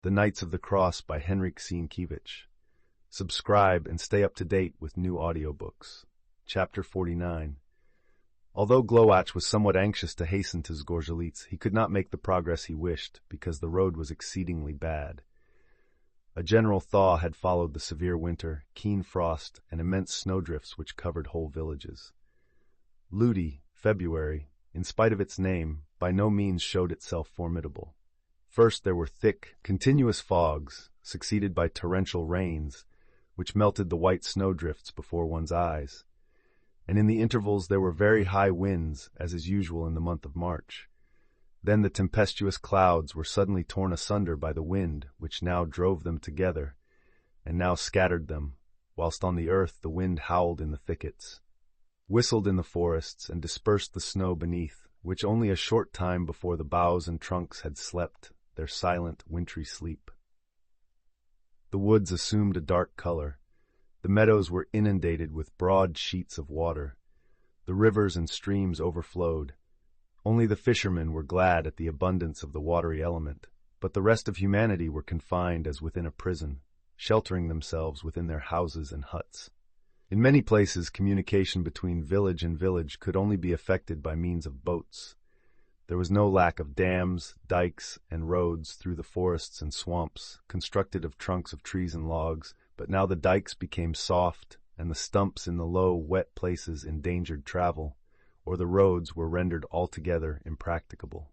The Knights of the Cross by Henryk Sienkiewicz. Subscribe and stay up to date with new audiobooks. Chapter 49. Although Glowacz was somewhat anxious to hasten to Zgorzelec, he could not make the progress he wished because the road was exceedingly bad. A general thaw had followed the severe winter, keen frost, and immense snowdrifts which covered whole villages. Ludi, February, in spite of its name, by no means showed itself formidable. First there were thick, continuous fogs, succeeded by torrential rains, which melted the white snowdrifts before one's eyes. And in the intervals there were very high winds, as is usual in the month of March. Then the tempestuous clouds were suddenly torn asunder by the wind, which now drove them together, and now scattered them, whilst on the earth the wind howled in the thickets, whistled in the forests, and dispersed the snow beneath, which only a short time before the boughs and trunks had slept their silent, wintry sleep. The woods assumed a dark color. The meadows were inundated with broad sheets of water. The rivers and streams overflowed. Only the fishermen were glad at the abundance of the watery element, but the rest of humanity were confined as within a prison, sheltering themselves within their houses and huts. In many places, communication between village and village could only be effected by means of boats. There was no lack of dams, dikes, and roads through the forests and swamps, constructed of trunks of trees and logs, but now the dikes became soft, and the stumps in the low, wet places endangered travel, or the roads were rendered altogether impracticable.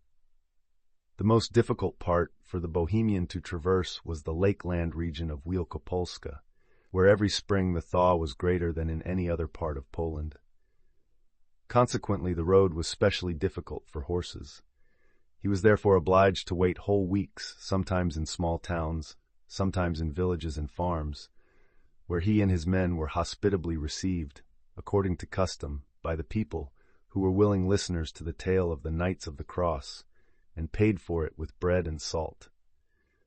The most difficult part for the Bohemian to traverse was the lakeland region of Wielkopolska, where every spring the thaw was greater than in any other part of Poland. Consequently, the road was specially difficult for horses. He was therefore obliged to wait whole weeks, sometimes in small towns, sometimes in villages and farms, where he and his men were hospitably received, according to custom, by the people, who were willing listeners to the tale of the Knights of the Cross, and paid for it with bread and salt.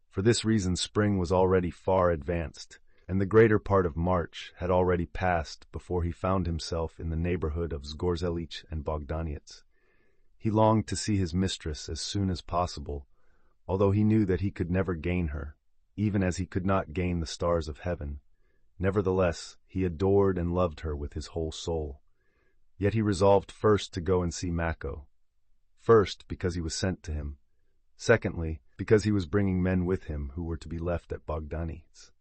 For this reason spring was already far advanced, and the greater part of March had already passed before he found himself in the neighborhood of Zgorzelec and Bogdaniec. He longed to see his mistress as soon as possible, although he knew that he could never gain her, even as he could not gain the stars of heaven. Nevertheless, he adored and loved her with his whole soul. Yet he resolved first to go and see Mako. First, because he was sent to him. Secondly, because he was bringing men with him who were to be left at Bogdaniec.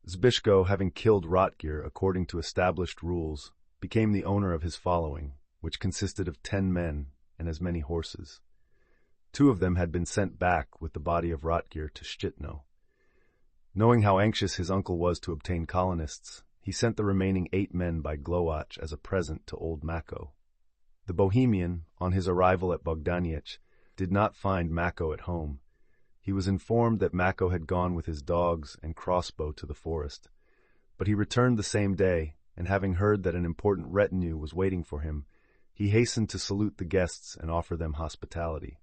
Zbyszko, having killed Rotgir according to established rules, became the owner of his following, which consisted of 10 men and as many horses. 2 of them had been sent back with the body of Rotgir to Szczytno. Knowing how anxious his uncle was to obtain colonists, he sent the remaining 8 men by Glowacz as a present to old Mako. The Bohemian, on his arrival at Bogdaniec, did not find Mako at home. He was informed that Mako had gone with his dogs and crossbow to the forest, but he returned the same day, and having heard that an important retinue was waiting for him, he hastened to salute the guests and offer them hospitality.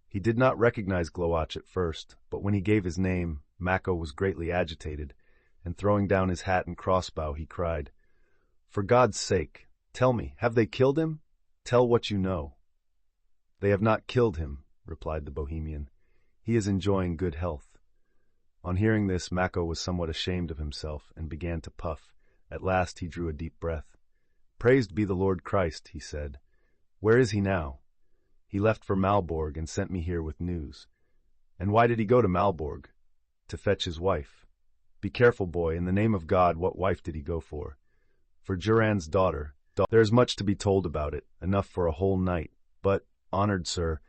He did not recognize Glowacz at first, but when he gave his name, Mako was greatly agitated, and throwing down his hat and crossbow, he cried, "For God's sake, tell me, have they killed him? Tell what you know." "They have not killed him," replied the Bohemian. "He is enjoying good health." On hearing this, Mako was somewhat ashamed of himself and began to puff. At last he drew a deep breath. "Praised be the Lord Christ," he said. "Where is he now?" "He left for Malborg and sent me here with news." "And why did he go to Malborg?" "To fetch his wife." "Be careful, boy. In the name of God, what wife did he go for?" "For Juran's daughter. There is much to be told about it, enough for a whole night. But, honored sir,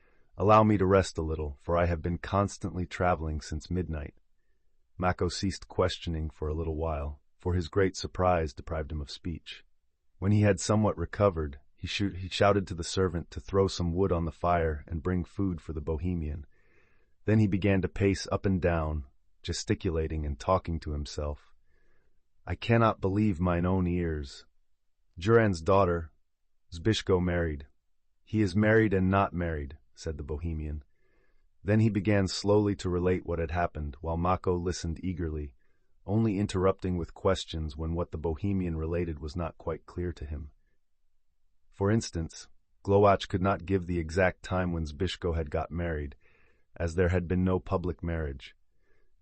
allow me to rest a little, for I have been constantly traveling since midnight." Mako ceased questioning for a little while, for his great surprise deprived him of speech. When he had somewhat recovered, he shouted to the servant to throw some wood on the fire and bring food for the Bohemian. Then he began to pace up and down, gesticulating and talking to himself. "I cannot believe mine own ears. Juran's daughter, Zbyszko married. He is married and not married," said the Bohemian. Then he began slowly to relate what had happened, while Mako listened eagerly, only interrupting with questions when what the Bohemian related was not quite clear to him. For instance, Glowacz could not give the exact time when Zbyszko had got married, as there had been no public marriage.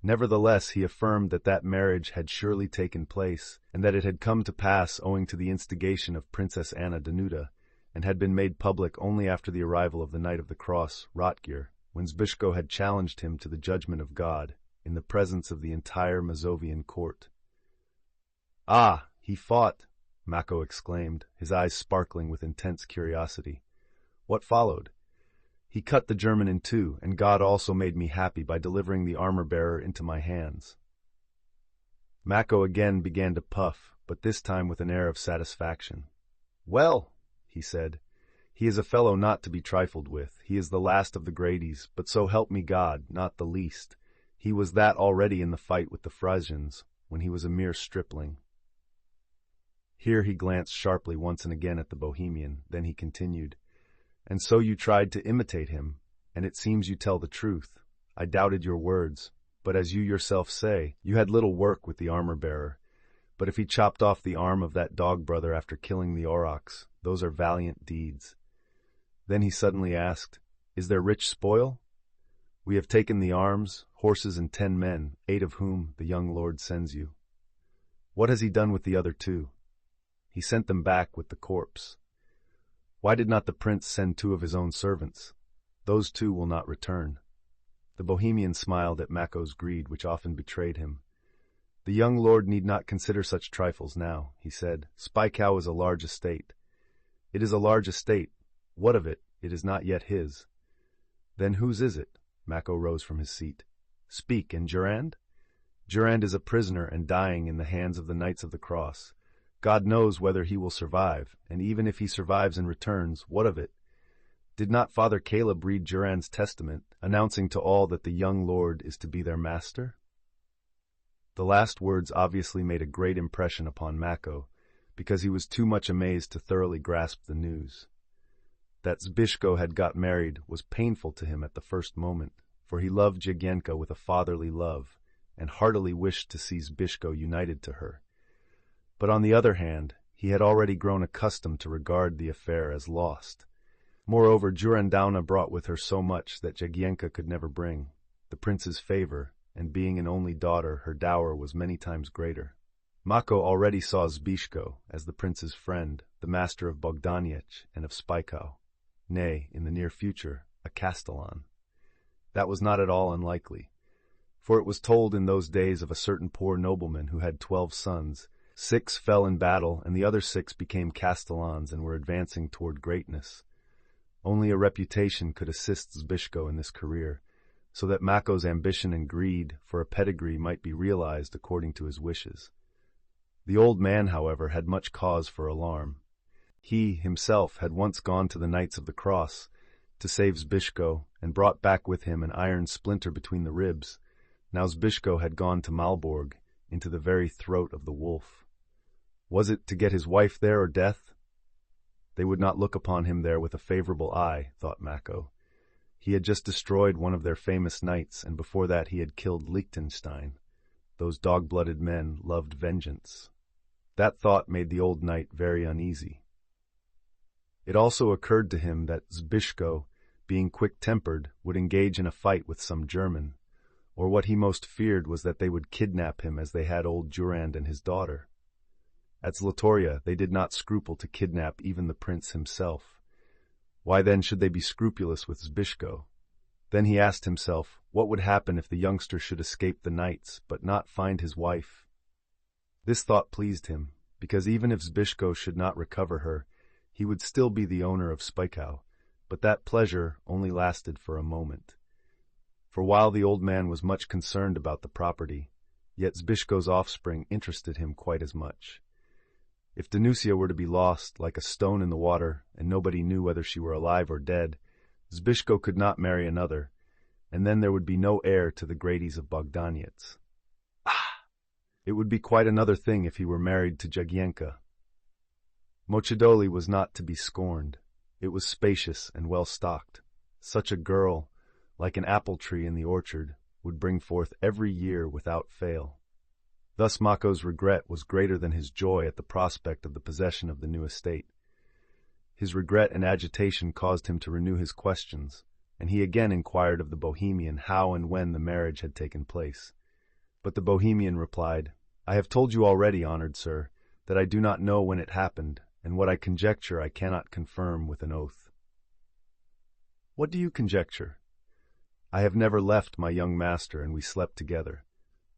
Nevertheless, he affirmed that that marriage had surely taken place, and that it had come to pass owing to the instigation of Princess Anna Danuta, and had been made public only after the arrival of the Knight of the Cross, Rotgir, when Zbyszko had challenged him to the judgment of God, in the presence of the entire Mazovian court. "Ah, he fought!" Mako exclaimed, his eyes sparkling with intense curiosity. "What followed?" "He cut the German in two, and God also made me happy by delivering the armor-bearer into my hands." Mako again began to puff, but this time with an air of satisfaction. "Well," he said, "he is a fellow not to be trifled with. He is the last of the Gradies, but so help me God, not the least. He was that already in the fight with the Frisians, when he was a mere stripling." Here he glanced sharply once and again at the Bohemian, then he continued, "And so you tried to imitate him, and it seems you tell the truth. I doubted your words, but as you yourself say, you had little work with the armor-bearer. But if he chopped off the arm of that dog-brother after killing the aurochs, those are valiant deeds." Then he suddenly asked, "Is there rich spoil?" "We have taken the arms, horses, and 10 men, 8 of whom the young lord sends you." "What has he done with the other 2? "He sent them back with the corpse." "Why did not the prince send 2 of his own servants?" "Those 2 will not return." The Bohemian smiled at Mako's greed, which often betrayed him. "The young lord need not consider such trifles now," he said. "Spykow is a large estate." "It is a large estate. What of it? It is not yet his." "Then whose is it?" Mako rose from his seat. "Speak, and Durand?" "Durand is a prisoner and dying in the hands of the Knights of the Cross. God knows whether he will survive, and even if he survives and returns, what of it? Did not Father Caleb read Durand's testament, announcing to all that the young lord is to be their master?" The last words obviously made a great impression upon Mako, because he was too much amazed to thoroughly grasp the news. That Zbyszko had got married was painful to him at the first moment, for he loved Jagiełło with a fatherly love, and heartily wished to see Zbyszko united to her. But on the other hand, he had already grown accustomed to regard the affair as lost. Moreover, Durandowna brought with her so much that Jagiełło could never bring, the prince's favor, and being an only daughter, her dower was many times greater. Mako already saw Zbyszko as the prince's friend, the master of Bogdaniec and of Spykow, nay, in the near future, a Castellan. That was not at all unlikely, for it was told in those days of a certain poor nobleman who had 12 sons. 6 fell in battle, and the other 6 became Castellans and were advancing toward greatness. Only a reputation could assist Zbyszko in this career, so that Mako's ambition and greed for a pedigree might be realized according to his wishes. The old man, however, had much cause for alarm. He, himself, had once gone to the Knights of the Cross to save Zbyszko and brought back with him an iron splinter between the ribs. Now Zbyszko had gone to Malborg, into the very throat of the wolf. Was it to get his wife there or death? They would not look upon him there with a favorable eye, thought Mako. He had just destroyed one of their famous knights, and before that he had killed Liechtenstein. Those dog-blooded men loved vengeance. That thought made the old knight very uneasy. It also occurred to him that Zbyszko, being quick-tempered, would engage in a fight with some German, or what he most feared was that they would kidnap him as they had old Durand and his daughter. At Zlatoria they did not scruple to kidnap even the prince himself. Why then should they be scrupulous with Zbyszko? Then he asked himself, what would happen if the youngster should escape the knights, but not find his wife? This thought pleased him, because even if Zbyszko should not recover her, he would still be the owner of Spykow, but that pleasure only lasted for a moment. For while the old man was much concerned about the property, yet Zbyszko's offspring interested him quite as much. If Danusia were to be lost like a stone in the water, and nobody knew whether she were alive or dead, Zbyszko could not marry another, and then there would be no heir to the Gradies of Bogdaniec. It would be quite another thing if he were married to Jagiełło. Mochidoli was not to be scorned. It was spacious and well-stocked. Such a girl, like an apple tree in the orchard, would bring forth every year without fail. Thus Mako's regret was greater than his joy at the prospect of the possession of the new estate. His regret and agitation caused him to renew his questions, and he again inquired of the Bohemian how and when the marriage had taken place. But the Bohemian replied, "I have told you already, honored sir, that I do not know when it happened, and what I conjecture I cannot confirm with an oath." "What do you conjecture?" "I have never left my young master, and we slept together.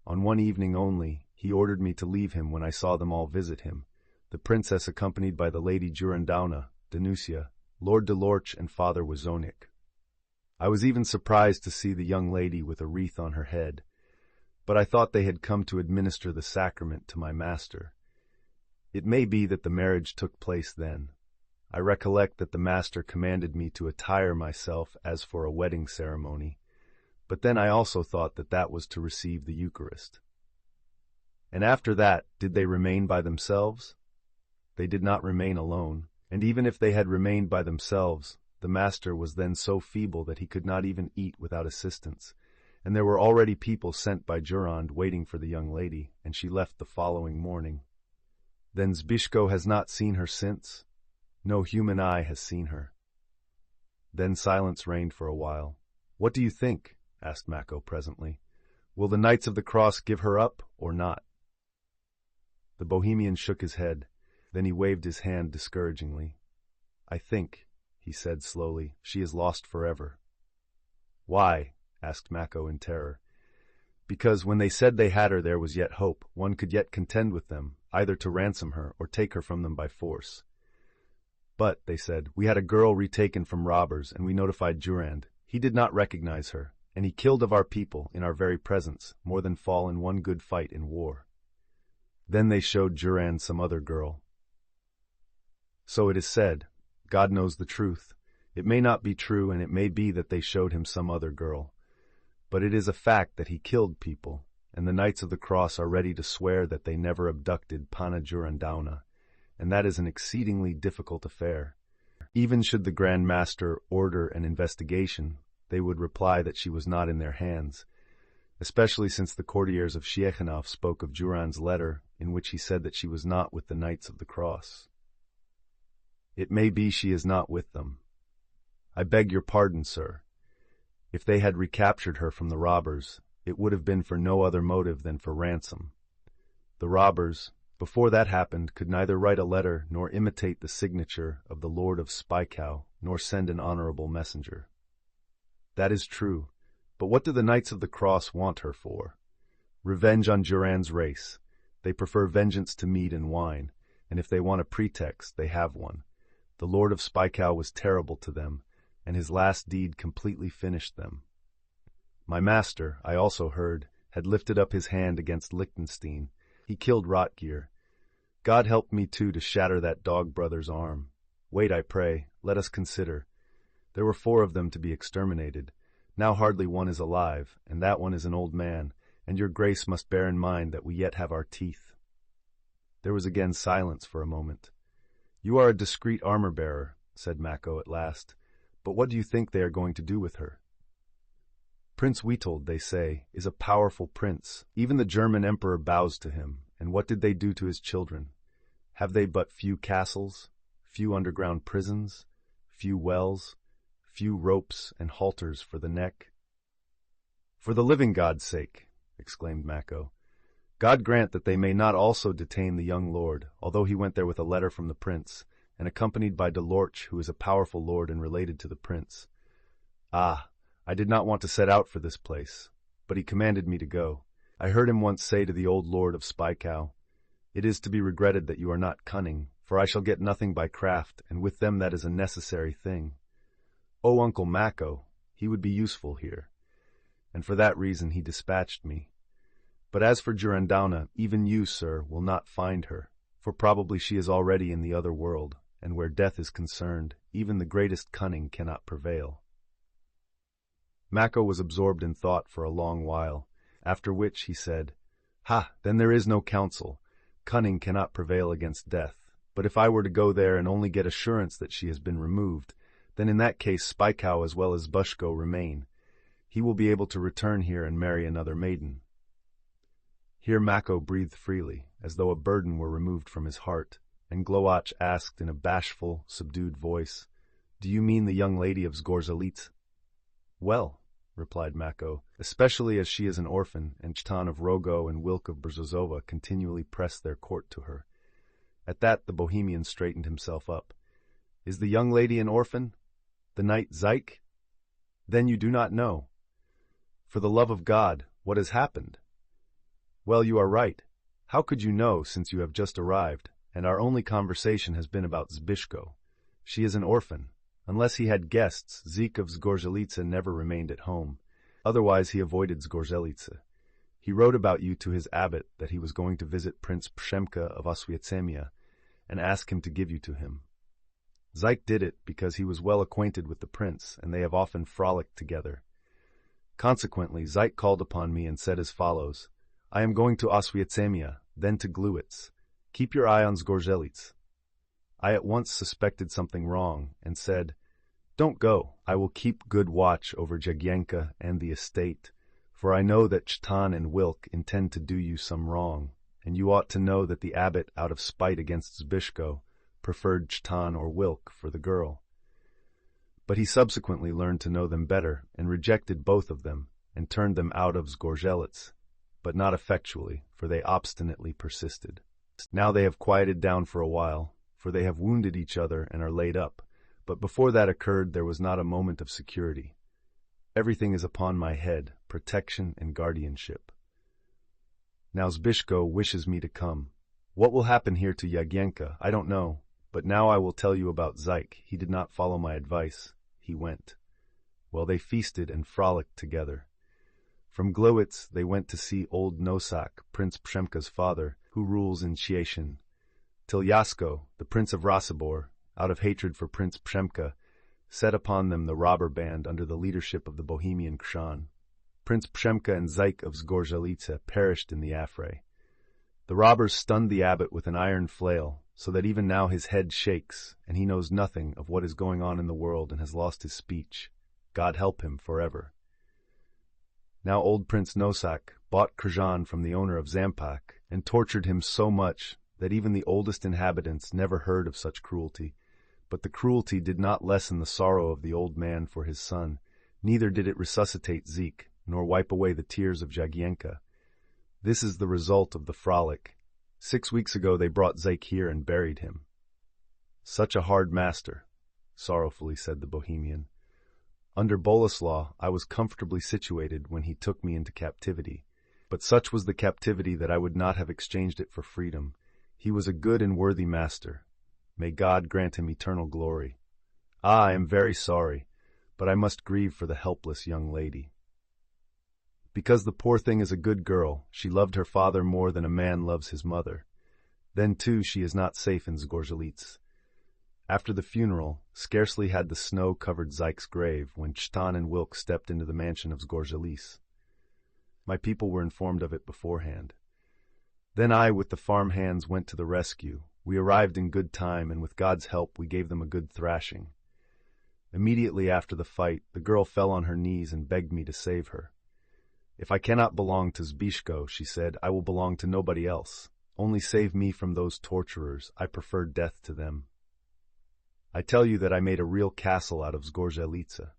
On one evening only, he ordered me to leave him when I saw them all visit him, the princess accompanied by the Lady Durandowna, Danusia, Lord de Lorch, and Father Wazonik. I was even surprised to see the young lady with a wreath on her head, but I thought they had come to administer the sacrament to my master. It may be that the marriage took place then. I recollect that the master commanded me to attire myself as for a wedding ceremony, but then I also thought that that was to receive the Eucharist." "And after that, did they remain by themselves?" "They did not remain alone, and even if they had remained by themselves, the master was then so feeble that he could not even eat without assistance, and there were already people sent by Durand waiting for the young lady, and she left the following morning." "Then Zbyszko has not seen her since?" "No human eye has seen her." Then silence reigned for a while. "What do you think?" asked Mako presently. "Will the Knights of the Cross give her up or not?" The Bohemian shook his head. Then he waved his hand discouragingly. "I think," he said slowly, "she is lost forever." "Why?" asked Mako in terror. "Because when they said they had her there was yet hope, one could yet contend with them, either to ransom her or take her from them by force. But, they said, we had a girl retaken from robbers, and we notified Durand. He did not recognize her, and he killed of our people, in our very presence, more than fall in one good fight in war. Then they showed Durand some other girl." "So it is said. God knows the truth. It may not be true, and it may be that they showed him some other girl. But it is a fact that he killed people, and the Knights of the Cross are ready to swear that they never abducted Panna Durandowna, and that is an exceedingly difficult affair. Even should the Grand Master order an investigation, they would reply that she was not in their hands, especially since the courtiers of Ciechanów spoke of Durand's letter in which he said that she was not with the Knights of the Cross." "It may be she is not with them. I beg your pardon, sir. If they had recaptured her from the robbers, it would have been for no other motive than for ransom. The robbers, before that happened, could neither write a letter nor imitate the signature of the Lord of Spykow, nor send an honorable messenger." "That is true. But what do the Knights of the Cross want her for?" "Revenge on Durand's race. They prefer vengeance to meat and wine, and if they want a pretext, they have one. The Lord of Spykow was terrible to them, and his last deed completely finished them. My master, I also heard, had lifted up his hand against Liechtenstein. He killed Rotgear. God helped me too to shatter that dog brother's arm. Wait, I pray, let us consider. There were 4 of them to be exterminated. Now hardly one is alive, and that one is an old man, and your grace must bear in mind that we yet have our teeth." There was again silence for a moment. "You are a discreet armor-bearer," said Mako at last, "but what do you think they are going to do with her?" "Prince Witold, they say, is a powerful prince. Even the German emperor bows to him, and what did they do to his children? Have they but few castles, few underground prisons, few wells, few ropes and halters for the neck?" "For the living God's sake," exclaimed Mako, "God grant that they may not also detain the young lord, although he went there with a letter from the prince, and accompanied by de Lorch, who is a powerful lord and related to the prince. Ah, I did not want to set out for this place, but he commanded me to go. I heard him once say to the old lord of Spykow, 'It is to be regretted that you are not cunning, for I shall get nothing by craft, and with them that is a necessary thing.' Oh, Uncle Mako, he would be useful here. And for that reason he dispatched me. But as for Durandowna, even you, sir, will not find her, for probably she is already in the other world, and where death is concerned, even the greatest cunning cannot prevail." Mako was absorbed in thought for a long while, after which he said, "Ha, then there is no counsel. Cunning cannot prevail against death. But if I were to go there and only get assurance that she has been removed, then in that case Spykow as well as Zbyszko remain. He will be able to return here and marry another maiden." Here Mako breathed freely, as though a burden were removed from his heart, and Glowacz asked in a bashful, subdued voice, "Do you mean the young lady of Zgorzelitz?" "Well, replied Mako, especially as she is an orphan, and Chtan of Rogo and Wilk of Brzozowa continually press their court to her. At that the Bohemian straightened himself up. Is the young lady an orphan? The knight Zyk? Then you do not know. For the love of God, what has happened? Well, you are right. How could you know, since you have just arrived, and our only conversation has been about Zbyszko? She is an orphan. Unless he had guests, Zik of Zgorzelitsa never remained at home. Otherwise he avoided Zgorzelitsa. He wrote about you to his abbot that he was going to visit Prince Przemka of Oswiecimia and ask him to give you to him. Zyk did it because he was well acquainted with the prince, and they have often frolicked together. Consequently, Zyk called upon me and said as follows, I am going to Oswiecimia, then to Gluitz. Keep your eye on Zgorzelitz. I at once suspected something wrong, and said, Don't go, I will keep good watch over Jagiełło and the estate, for I know that Chtan and Wilk intend to do you some wrong, and you ought to know that the abbot, out of spite against Zbyszko, preferred Chtan or Wilk for the girl. But he subsequently learned to know them better, and rejected both of them, and turned them out of Zgorzelitz, but not effectually, for they obstinately persisted. Now they have quieted down for a while, for they have wounded each other and are laid up, but before that occurred there was not a moment of security. Everything is upon my head, protection and guardianship. Now Zbyszko wishes me to come. What will happen here to Jagiełło, I don't know, but now I will tell you about Zyk. He did not follow my advice. He went. Well, they feasted and frolicked together. From Gluitz they went to see old Nosak, Prince Przemka's father, who rules in Cieszyn, till Jasko, the prince of Rasibor, out of hatred for Prince Przemka, set upon them the robber band under the leadership of the Bohemian Krzan. Prince Przemka and Zyk of Zgorzelitsa perished in the affray. The robbers stunned the abbot with an iron flail, so that even now his head shakes, and he knows nothing of what is going on in the world and has lost his speech. God help him forever. Now old Prince Nosak bought Krzan from the owner of Zampak, and tortured him so much that even the oldest inhabitants never heard of such cruelty. But the cruelty did not lessen the sorrow of the old man for his son, neither did it resuscitate Zik, nor wipe away the tears of Jagiełło. This is the result of the frolic. 6 weeks ago they brought Zyk here and buried him. Such a hard master, sorrowfully said the Bohemian. Under Boleslaw I was comfortably situated when he took me into captivity, but such was the captivity that I would not have exchanged it for freedom. He was a good and worthy master. May God grant him eternal glory. Ah, I am very sorry, but I must grieve for the helpless young lady. Because the poor thing is a good girl, she loved her father more than a man loves his mother. Then, too, she is not safe in Zgorzelitz. After the funeral, scarcely had the snow covered Zyk's grave when Chtan and Wilk stepped into the mansion of Zgorzelitz. My people were informed of it beforehand. Then I, with the farm hands, went to the rescue. We arrived in good time, and with God's help we gave them a good thrashing. Immediately after the fight, the girl fell on her knees and begged me to save her. If I cannot belong to Zbyszko, she said, I will belong to nobody else. Only save me from those torturers. I prefer death to them. I tell you that I made a real castle out of Zgorzelitsa.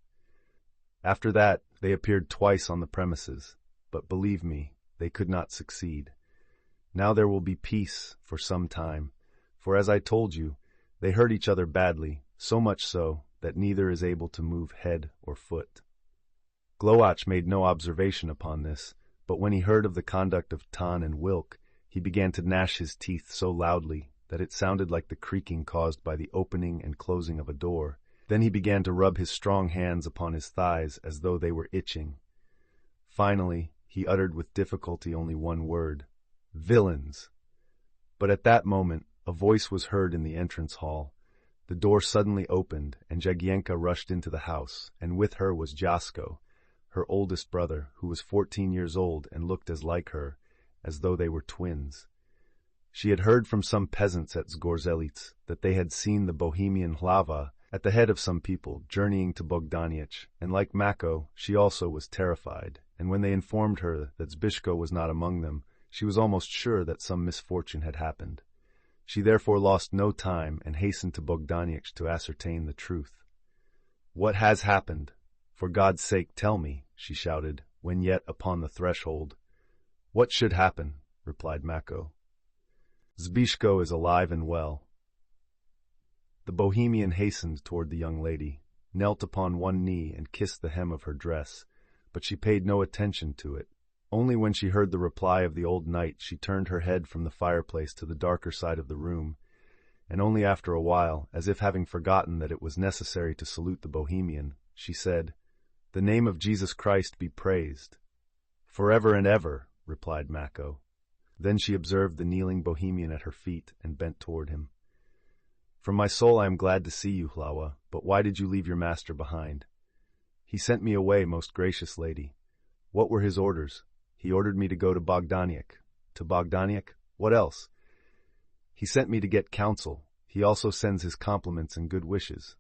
After that, they appeared twice on the premises, but believe me, they could not succeed. Now there will be peace for some time, for as I told you, they hurt each other badly, so much so that neither is able to move head or foot. Gloach made no observation upon this, but when he heard of the conduct of Tan and Wilk, he began to gnash his teeth so loudly that it sounded like the creaking caused by the opening and closing of a door. Then he began to rub his strong hands upon his thighs as though they were itching. Finally, he uttered with difficulty only one word, "Villains!" But at that moment, a voice was heard in the entrance hall. The door suddenly opened, and Jagiełło rushed into the house, and with her was Jasko, her oldest brother, who was 14 years old and looked as like her, as though they were twins. She had heard from some peasants at Zgorzelitz that they had seen the Bohemian Hlava at the head of some people journeying to Bogdaniec, and like Mako, she also was terrified, and when they informed her that Zbyszko was not among them, she was almost sure that some misfortune had happened. She therefore lost no time and hastened to Bogdaniec to ascertain the truth. What has happened? "For God's sake, tell me," she shouted, when yet upon the threshold. "What should happen?" replied Mako. "Zbyszko is alive and well." The Bohemian hastened toward the young lady, knelt upon one knee and kissed the hem of her dress, but she paid no attention to it. Only when she heard the reply of the old knight she turned her head from the fireplace to the darker side of the room, and only after a while, as if having forgotten that it was necessary to salute the Bohemian, she said, "The name of Jesus Christ be praised." "Forever and ever," replied Mako. Then she observed the kneeling Bohemian at her feet and bent toward him. "From my soul I am glad to see you, Hlawa, but why did you leave your master behind?" "He sent me away, most gracious lady." "What were his orders?" "He ordered me to go to Bogdaniec." "To Bogdaniec? What else?" "He sent me to get counsel. He also sends his compliments and good wishes."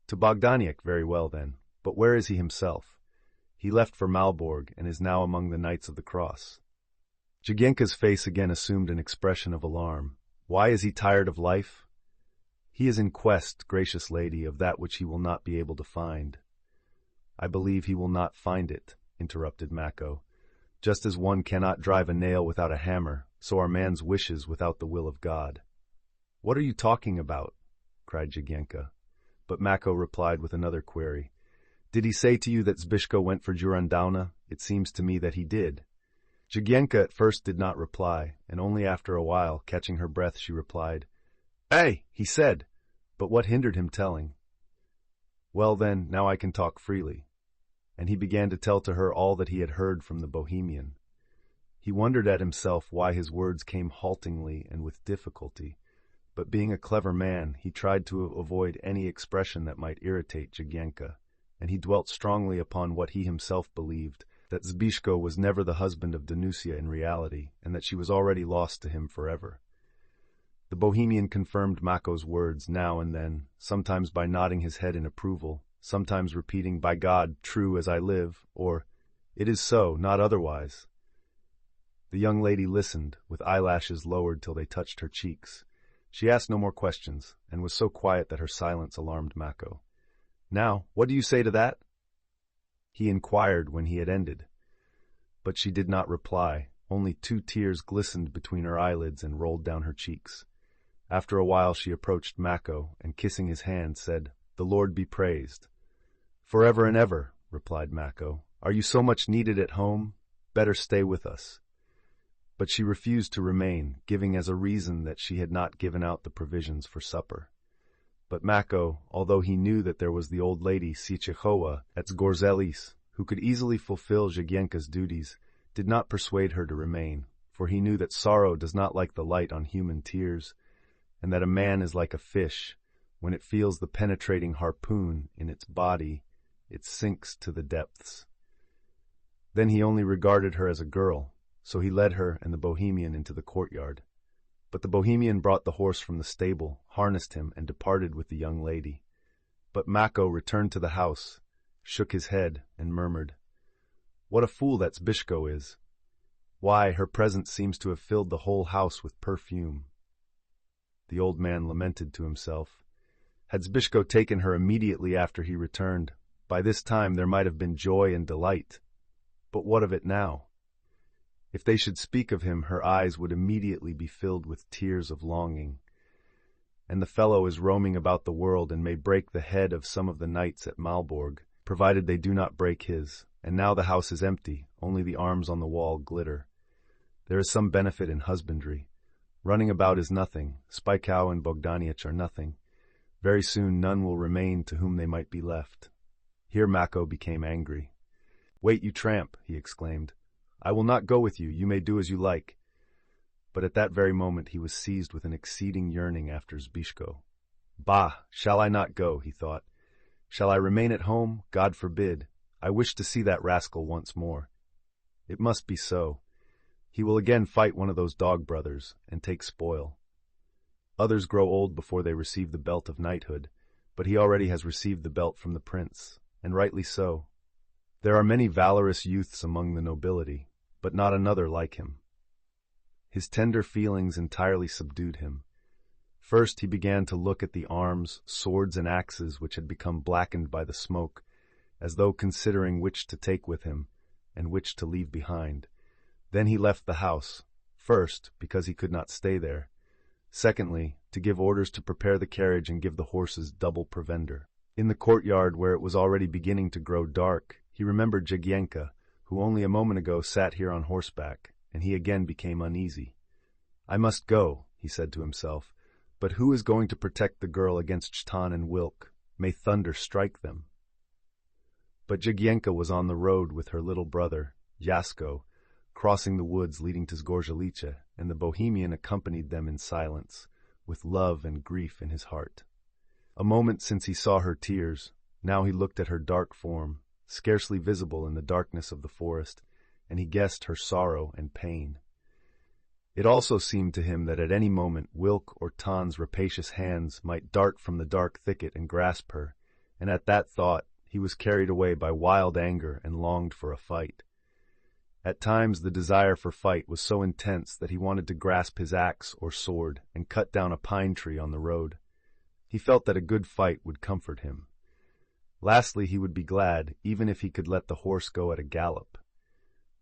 "To Bogdaniec, very well then. But where is he himself?" "He left for Malborg and is now among the Knights of the Cross." Jagiełło's face again assumed an expression of alarm. "Why is he tired of life?" "He is in quest, gracious lady, of that which he will not be able to find." "I believe he will not find it," interrupted Mako. "Just as one cannot drive a nail without a hammer, so are man's wishes without the will of God." "What are you talking about?" cried Jagiełło. But Mako replied with another query. "Did he say to you that Zbyszko went for Jurandowna? It seems to me that he did." Jagiełło at first did not reply, and only after a while, catching her breath, she replied, "Hey, he said," but what hindered him telling? "Well then, now I can talk freely." And he began to tell to her all that he had heard from the Bohemian. He wondered at himself why his words came haltingly and with difficulty, but being a clever man, he tried to avoid any expression that might irritate Jagiełło, and he dwelt strongly upon what he himself believed, that Zbyszko was never the husband of Danusia in reality, and that she was already lost to him forever. The Bohemian confirmed Mako's words now and then, sometimes by nodding his head in approval, sometimes repeating, "By God, true as I live," or, "It is so, not otherwise." The young lady listened, with eyelashes lowered till they touched her cheeks. She asked no more questions, and was so quiet that her silence alarmed Mako. "Now, what do you say to that?" he inquired when he had ended. But she did not reply, only 2 tears glistened between her eyelids and rolled down her cheeks. After a while she approached Mako, and kissing his hand, said, "The Lord be praised." "Forever and ever," replied Mako. "Are you so much needed at home? Better stay with us." But she refused to remain, giving as a reason that she had not given out the provisions for supper. But Mako, although he knew that there was the old lady Sienkiewicz at Zgorzelis, who could easily fulfill Jagiełło's duties, did not persuade her to remain, for he knew that sorrow does not like the light on human tears, and that a man is like a fish. When it feels the penetrating harpoon in its body, it sinks to the depths. Then he only regarded her as a girl, so he led her and the Bohemian into the courtyard. But the Bohemian brought the horse from the stable, harnessed him, and departed with the young lady. But Mako returned to the house, shook his head, and murmured, "What a fool that Zbyszko is! Why, her presence seems to have filled the whole house with perfume." The old man lamented to himself. Had Zbyszko taken her immediately after he returned, by this time there might have been joy and delight. But what of it now? If they should speak of him, her eyes would immediately be filled with tears of longing. And the fellow is roaming about the world and may break the head of some of the knights at Malborg, provided they do not break his. And now the house is empty, only the arms on the wall glitter. There is some benefit in husbandry. Running about is nothing. Zbyszko and Bogdaniec are nothing. Very soon none will remain to whom they might be left. Here Mako became angry. "Wait, you tramp," he exclaimed. "I will not go with you. You may do as you like." But at that very moment he was seized with an exceeding yearning after Zbyszko. "Bah! Shall I not go?" he thought. "Shall I remain at home? God forbid. I wish to see that rascal once more. It must be so. He will again fight one of those dog brothers, and take spoil. Others grow old before they receive the belt of knighthood, but he already has received the belt from the prince, and rightly so. There are many valorous youths among the nobility, but not another like him." His tender feelings entirely subdued him. First he began to look at the arms, swords, and axes which had become blackened by the smoke, as though considering which to take with him and which to leave behind. Then he left the house, first, because he could not stay there, secondly, to give orders to prepare the carriage and give the horses double provender. In the courtyard, where it was already beginning to grow dark, he remembered Jagiełło, who only a moment ago sat here on horseback, and he again became uneasy. "I must go," he said to himself, "but who is going to protect the girl against Chtan and Wilk? May thunder strike them." But Jagiełło was on the road with her little brother, Jasko, crossing the woods leading to Zgorzelce, and the Bohemian accompanied them in silence, with love and grief in his heart. A moment since he saw her tears, now he looked at her dark form, scarcely visible in the darkness of the forest, and he guessed her sorrow and pain. It also seemed to him that at any moment Wilk or Tan's rapacious hands might dart from the dark thicket and grasp her, and at that thought he was carried away by wild anger and longed for a fight. At times the desire for fight was so intense that he wanted to grasp his axe or sword and cut down a pine tree on the road. He felt that a good fight would comfort him. Lastly, he would be glad, even if he could let the horse go at a gallop.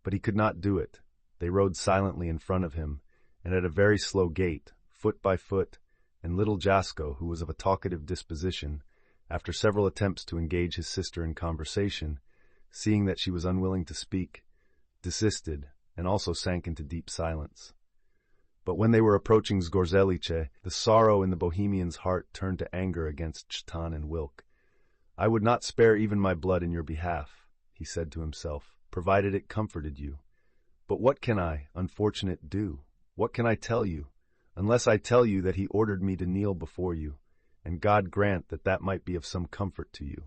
But he could not do it. They rode silently in front of him, and at a very slow gait, foot by foot, and little Jasko, who was of a talkative disposition, after several attempts to engage his sister in conversation, seeing that she was unwilling to speak, desisted, and also sank into deep silence. But when they were approaching Zgorzelce, the sorrow in the Bohemian's heart turned to anger against Chtan and Wilk. "I would not spare even my blood in your behalf," he said to himself, "provided it comforted you. But what can I, unfortunate, do? What can I tell you, unless I tell you that he ordered me to kneel before you, and God grant that that might be of some comfort to you."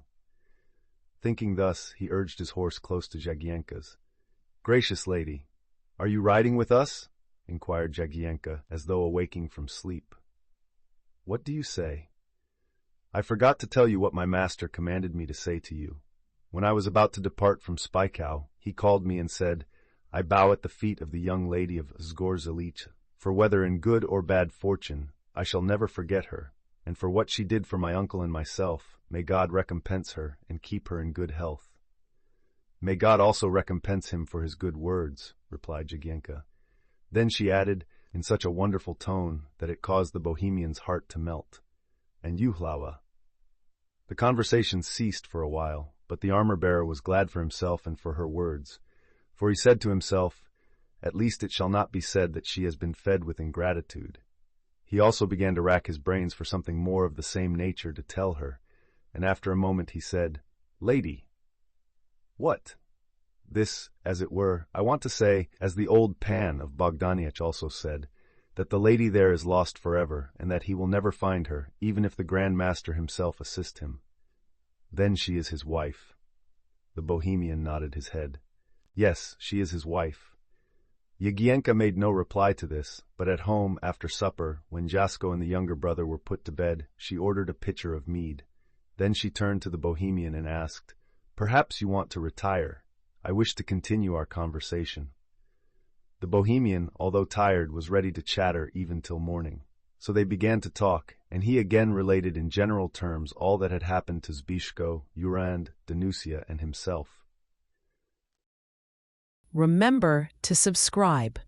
Thinking thus, he urged his horse close to Jagiełło's. "Gracious lady, are you riding with us?" inquired Jagiełło, as though awaking from sleep. "What do you say?" "I forgot to tell you what my master commanded me to say to you. When I was about to depart from Spykow, he called me and said, 'I bow at the feet of the young lady of Zgorzelce, for whether in good or bad fortune, I shall never forget her, and for what she did for my uncle and myself, may God recompense her and keep her in good health.'" "May God also recompense him for his good words," replied Jagiełło. Then she added, in such a wonderful tone that it caused the Bohemian's heart to melt, "And you, Hlawa?" The conversation ceased for a while, but the armor-bearer was glad for himself and for her words, for he said to himself, "At least it shall not be said that she has been fed with ingratitude." He also began to rack his brains for something more of the same nature to tell her, and after a moment he said, "Lady." "What?" "This, as it were, I want to say, as the old Pan of Bogdaniec also said, that the lady there is lost forever, and that he will never find her, even if the Grand Master himself assist him." "Then she is his wife." The Bohemian nodded his head. "Yes, she is his wife." Jagiełło made no reply to this, but at home, after supper, when Jasko and the younger brother were put to bed, she ordered a pitcher of mead. Then she turned to the Bohemian and asked, "Perhaps you want to retire? I wish to continue our conversation." The Bohemian, although tired, was ready to chatter even till morning. So they began to talk, and he again related in general terms all that had happened to Zbyszko, Jurand, Danusia, and himself. Remember to subscribe.